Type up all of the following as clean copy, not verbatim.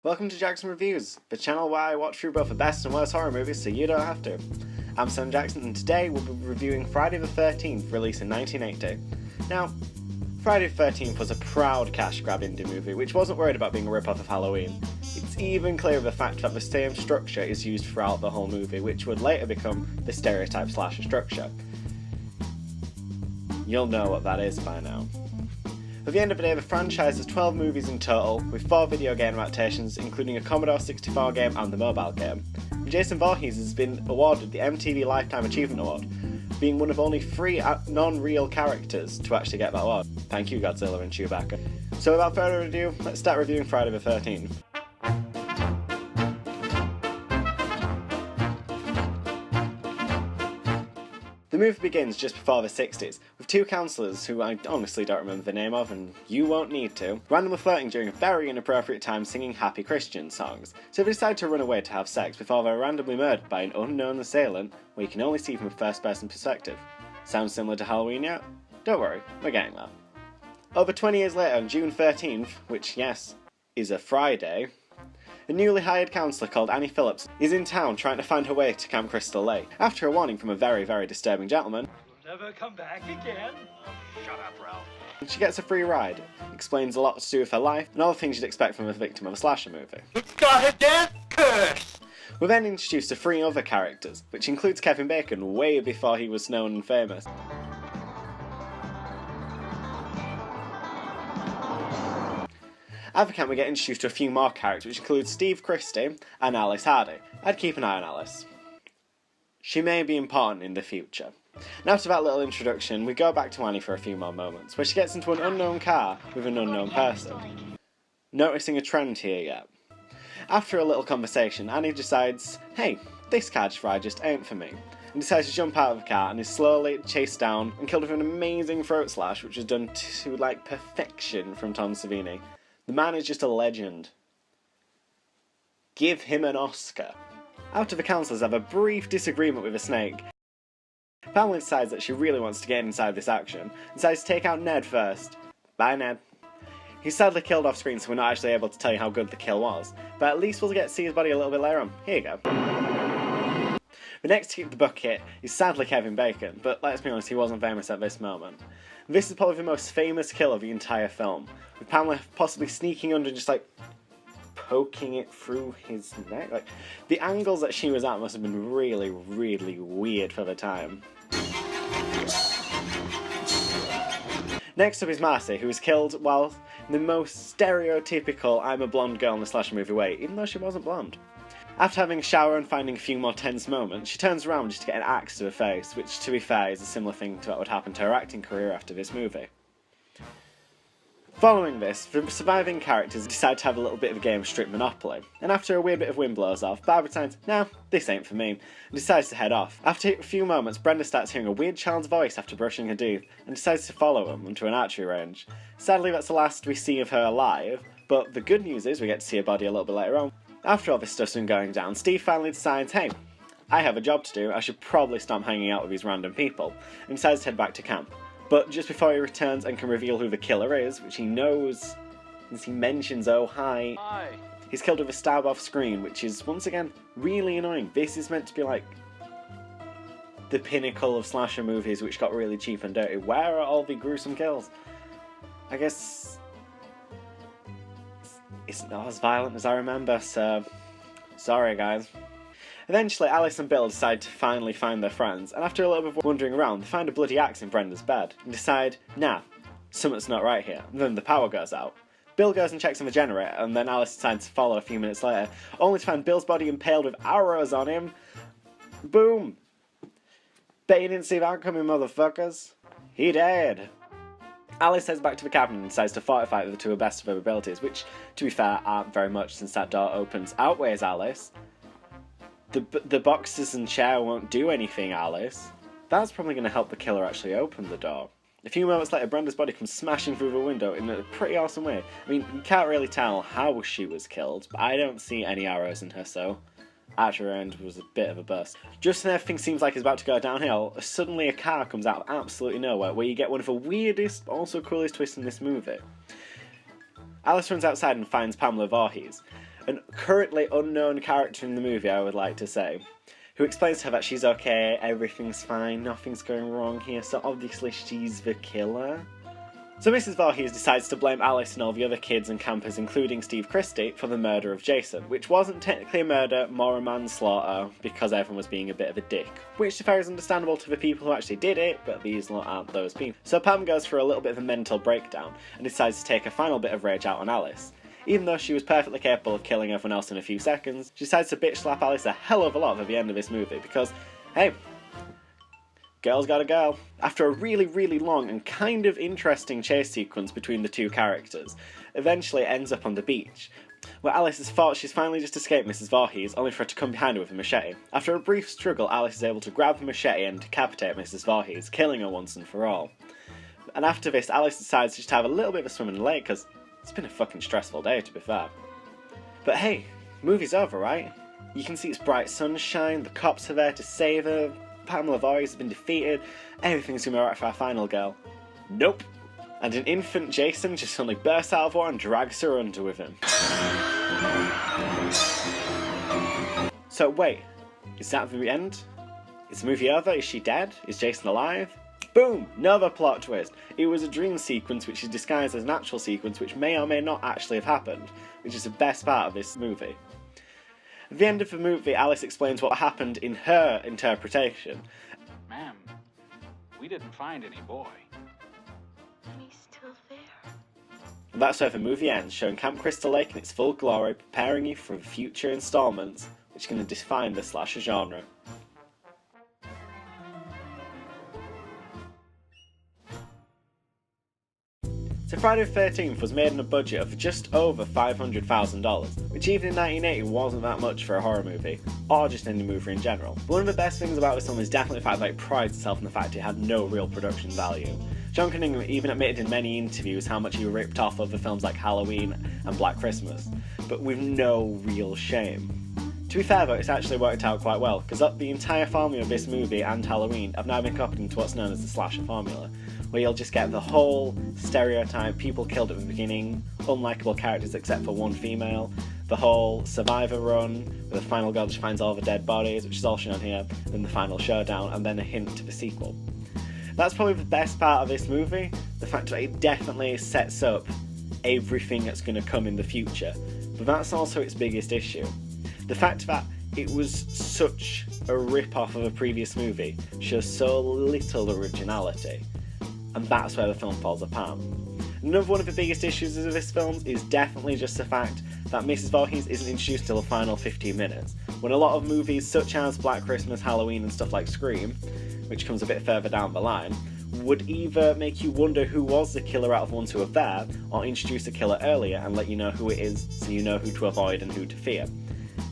Welcome to Jackson Reviews, the channel where I watch through both the best and worst horror movies so you don't have to. I'm Sam Jackson and today we'll be reviewing Friday the 13th, released in 1980. Now, Friday the 13th was a proud cash grab indie movie which wasn't worried about being a rip-off of Halloween. It's even clear of the fact that the same structure is used throughout the whole movie, which would later become the stereotype slasher structure. You'll know what that is by now. At the end of the day, the franchise has 12 movies in total, with 4 video game adaptations, including a Commodore 64 game and the mobile game. And Jason Voorhees has been awarded the MTV Lifetime Achievement Award, being one of only 3 non-real characters to actually get that award. Thank you, Godzilla and Chewbacca. So without further ado, let's start reviewing Friday the 13th. The movie begins just before the 60s, with 2 counsellors, who I honestly don't remember the name of, and you won't need to, randomly flirting during a very inappropriate time singing happy Christian songs. So they decide to run away to have sex before they're randomly murdered by an unknown assailant, where you can only see from a first-person perspective. Sounds similar to Halloween yet? Don't worry, we're getting there. Over 20 years later, on June 13th, which, yes, is a Friday, a newly hired counsellor called Annie Phillips is in town trying to find her way to Camp Crystal Lake. After a warning from a very, very disturbing gentleman, "You'll never come back again." Shut up, Ralph. she gets a free ride, explains a lot to do with her life, and all the things you'd expect from a victim of a slasher movie. It's got a death curse! We're then introduced to 3 other characters, which includes Kevin Bacon way before he was known and famous. At the camp we get introduced to a few more characters, which include Steve Christie and Alice Hardy. I'd keep an eye on Alice. She may be important in the future. And after that little introduction, we go back to Annie for a few more moments, where she gets into an unknown car with an unknown person. Noticing a trend here yet? After a little conversation, Annie decides, hey, this car ride just ain't for me, and decides to jump out of the car and is slowly chased down and killed with an amazing throat slash, which is done to, perfection from Tom Savini. The man is just a legend. Give him an Oscar. After the counsellors have a brief disagreement with a snake, Pamela decides that she really wants to get inside this action, and decides to take out Ned first. Bye, Ned. He's sadly killed off screen, so we're not actually able to tell you how good the kill was, but at least we'll get to see his body a little bit later on. Here you go. The next to keep the bucket is sadly Kevin Bacon, but let's be honest, he wasn't famous at this moment. This is probably the most famous kill of the entire film, with Pamela possibly sneaking under and just poking it through his neck. The angles that she was at must have been really, really weird for the time. Next up is Marcy, who was killed while in the most stereotypical I'm a blonde girl in a slasher movie way, even though she wasn't blonde. After having a shower and finding a few more tense moments, she turns around just to get an axe to her face, which, to be fair, is a similar thing to what would happen to her acting career after this movie. Following this, the surviving characters decide to have a little bit of a game of strict Monopoly, and after a weird bit of wind blows off, Barbara decides, no, this ain't for me, and decides to head off. After a few moments, Brenda starts hearing a weird child's voice after brushing her teeth, and decides to follow him onto an archery range. Sadly, that's the last we see of her alive, but the good news is we get to see her body a little bit later on. After all this stuff's been going down, Steve finally decides, hey, I have a job to do, I should probably stop hanging out with these random people, and decides to head back to camp. But just before he returns and can reveal who the killer is, which he knows, as he mentions, oh hi, he's killed with a stab off screen, which is, once again, really annoying. This is meant to be the pinnacle of slasher movies which got really cheap and dirty. Where are all the gruesome kills? I guess it's not as violent as I remember, so sorry guys. Eventually, Alice and Bill decide to finally find their friends, and after a little bit of wandering around, they find a bloody axe in Brenda's bed, and decide, nah, something's not right here. And then the power goes out. Bill goes and checks on the generator, and then Alice decides to follow a few minutes later, only to find Bill's body impaled with arrows on him. Boom! Bet you didn't see that coming, motherfuckers. He died. Alice heads back to the cabin and decides to fortify it to the best of her abilities, which, to be fair, aren't very much since that door opens outweighs Alice. The boxes and chair won't do anything, Alice. That's probably going to help the killer actually open the door. A few moments later, Brenda's body comes smashing through the window in a pretty awesome way. I mean, you can't really tell how she was killed, but I don't see any arrows in her, so at her end was a bit of a bust. Just when everything seems like it's about to go downhill, suddenly a car comes out of absolutely nowhere, where you get one of the weirdest, but also coolest twists in this movie. Alice runs outside and finds Pamela Voorhees. an currently unknown character in the movie, I would like to say, who explains to her that she's okay, everything's fine, nothing's going wrong here, so obviously she's the killer. So Mrs. Voorhees decides to blame Alice and all the other kids and campers, including Steve Christie, for the murder of Jason, which wasn't technically a murder, more a manslaughter, because everyone was being a bit of a dick. Which, to be fair, is understandable to the people who actually did it, but these lot aren't those people. So Pam goes for a little bit of a mental breakdown, and decides to take a final bit of rage out on Alice. Even though she was perfectly capable of killing everyone else in a few seconds, she decides to bitch slap Alice a hell of a lot at the end of this movie, because, hey, girl's got a girl. After a really, really long and kind of interesting chase sequence between the two characters, eventually it ends up on the beach, where Alice has thought she's finally just escaped Mrs. Voorhees, only for her to come behind her with a machete. After a brief struggle, Alice is able to grab the machete and decapitate Mrs. Voorhees, killing her once and for all. And after this, Alice decides just to have a little bit of a swim in the lake, because it's been a fucking stressful day, to be fair. But hey, movie's over, right? You can see it's bright sunshine, the cops are there to save her, Pamela Voorhees has been defeated, everything's gonna be alright for our final girl. Nope. And an infant Jason just suddenly bursts out of water and drags her under with him. So wait, is that the end? Is the movie over? Is she dead? Is Jason alive? Boom! Another plot twist. It was a dream sequence which is disguised as an actual sequence which may or may not actually have happened, which is the best part of this movie. At the end of the movie, Alice explains what happened in her interpretation. Ma'am, we didn't find any boy. He's still there. And that's where the movie ends, showing Camp Crystal Lake in its full glory, preparing you for future installments, which are going to define the slasher genre. So Friday the 13th was made on a budget of just over $500,000, which even in 1980 wasn't that much for a horror movie, or just any movie in general. But one of the best things about this film is definitely the fact that it prides itself on the fact it had no real production value. John Cunningham even admitted in many interviews how much he ripped off other films like Halloween and Black Christmas, but with no real shame. To be fair though, it's actually worked out quite well, because the entire formula of this movie and Halloween have now been copied into what's known as the slasher formula, where you'll just get the whole stereotype, people killed at the beginning, unlikable characters except for one female, the whole survivor run, where the final girl just finds all the dead bodies, which is all shown here, then the final showdown, and then a hint to the sequel. That's probably the best part of this movie, the fact that it definitely sets up everything that's going to come in the future, but that's also its biggest issue. The fact that it was such a rip-off of a previous movie shows so little originality, and that's where the film falls apart. Another one of the biggest issues of this film is definitely just the fact that Mrs. Voorhees isn't introduced till the final 15 minutes, when a lot of movies such as Black Christmas, Halloween and stuff like Scream, which comes a bit further down the line, would either make you wonder who was the killer out of the ones who are there, or introduce the killer earlier and let you know who it is so you know who to avoid and who to fear.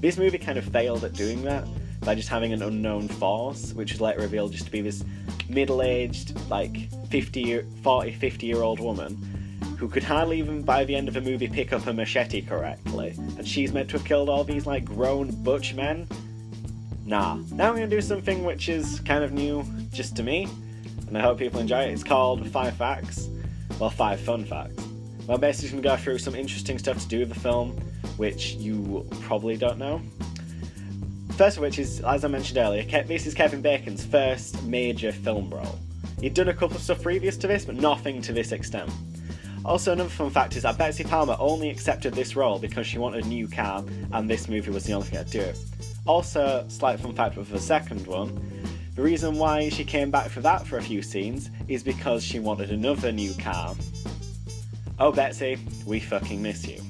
This movie kind of failed at doing that by just having an unknown force, which was later revealed just to be this middle-aged, like 50-year-old woman who could hardly even by the end of the movie pick up a machete correctly, and she's meant to have killed all these like grown butch men. Nah. Now we're going to do something which is kind of new just to me, and I hope people enjoy it. It's called 5 Facts. Well, 5 Fun Facts. Well, basically going to go through some interesting stuff to do with the film, which you probably don't know. First of which is, as I mentioned earlier, this is Kevin Bacon's first major film role. He'd done a couple of stuff previous to this, but nothing to this extent. Also, another fun fact is that Betsy Palmer only accepted this role because she wanted a new car, and this movie was the only thing to do it. Also, slight fun fact with the second one, the reason why she came back for that for a few scenes is because she wanted another new car. Oh Betsy, we fucking miss you.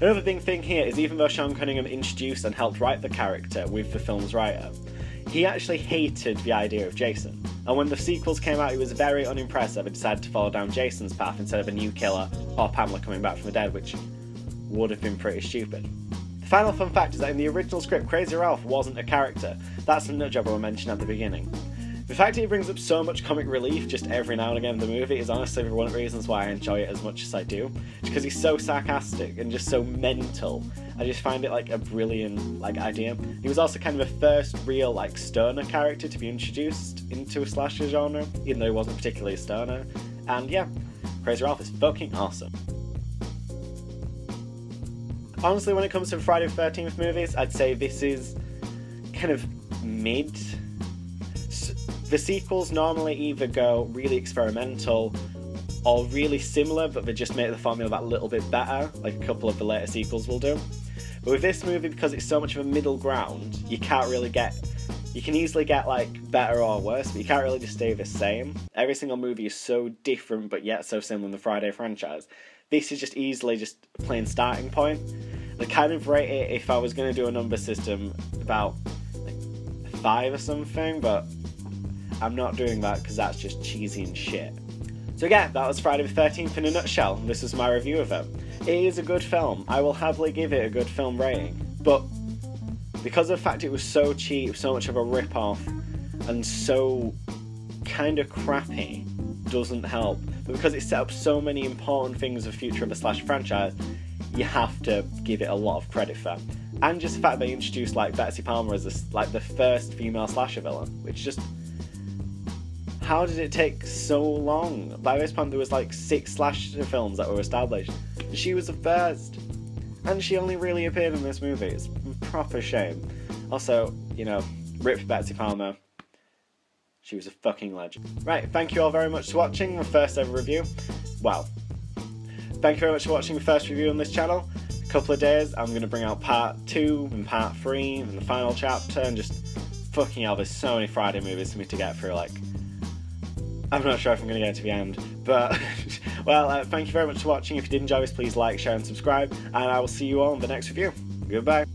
Another big thing here is even though Sean Cunningham introduced and helped write the character with the film's writer, he actually hated the idea of Jason. And when the sequels came out, he was very unimpressed and decided to follow down Jason's path instead of a new killer or Pamela coming back from the dead, which would have been pretty stupid. The final fun fact is that in the original script, Crazy Ralph wasn't a character. That's a nut job I mentioned at the beginning. The fact that he brings up so much comic relief just every now and again in the movie is honestly one of the reasons why I enjoy it as much as I do. Because he's so sarcastic and just so mental. I just find it like a brilliant idea. He was also kind of the first real stoner character to be introduced into a slasher genre, even though he wasn't particularly a stoner. And yeah, Crazy Ralph is fucking awesome. Honestly, when it comes to Friday the 13th movies, I'd say this is kind of mid. The sequels normally either go really experimental or really similar, but they just make the formula that little bit better, like a couple of the later sequels will do. But with this movie, because it's so much of a middle ground, you can easily get like better or worse, but you can't really just stay the same. Every single movie is so different, but yet so similar in the Friday franchise. This is just easily just a plain starting point. I'd kind of rate it, if I was going to do a number system, about like 5 or something, but I'm not doing that because that's just cheesy and shit. So again, that was Friday the 13th in a nutshell. This was my review of it. It is a good film. I will happily give it a good film rating. But because of the fact it was so cheap, so much of a rip-off, and so kind of crappy, doesn't help. But because it set up so many important things of the future of the slasher franchise, you have to give it a lot of credit for. And just the fact they introduced like Betsy Palmer as the first female slasher villain, which just... How did it take so long? By this point there was like 6 slasher films that were established. She was the first. And she only really appeared in this movie. It's a proper shame. Also, you know, rip Betsy Palmer. She was a fucking legend. Right, thank you all very much for watching my first ever review. Wow. Thank you very much for watching the first review on this channel. In a couple of days I'm going to bring out part 2 and part 3 and the final chapter, and just fucking hell, there's so many Friday movies for me to get through, like... I'm not sure if I'm going to get to the end, but, well, thank you very much for watching. If you did enjoy this, please like, share and subscribe, and I will see you all in the next review. Goodbye.